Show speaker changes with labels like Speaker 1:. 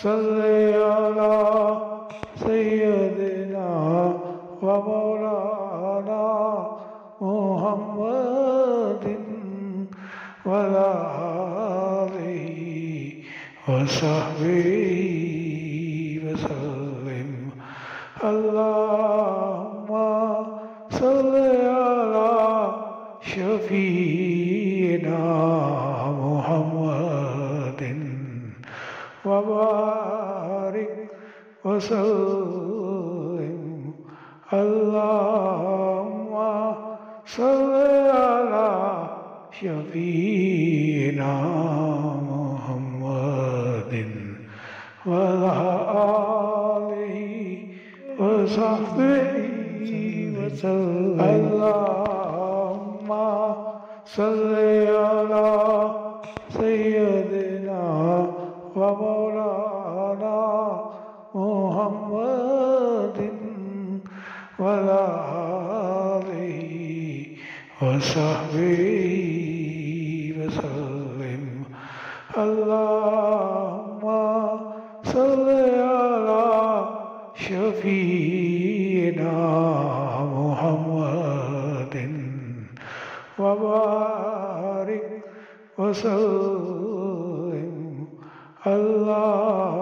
Speaker 1: सल्ले अला सय्यदिना व मौलाना मुहम्मदिन वला आलिहि व सहबिहि वसल्लिम। अल्लाहुम्मा सल्ले अला शफीना मुहम्मदिन व बारिक वसल्लिम। अल्लाहुम्मा सल्ले अला शफीना मुहम्मदिन व आलिहि व सहबिहि वसल्लिम। अल्लाहुम्मा सल्ले अला सय्यदिना व मौलाना मुहम्मदिन वला आलिहि व सहबिहि वसल्लिम। अल्लाहुम्मा सल्ले अला शफीना मुहम्मदिन व बारिक वसल्लिम। अल्लाह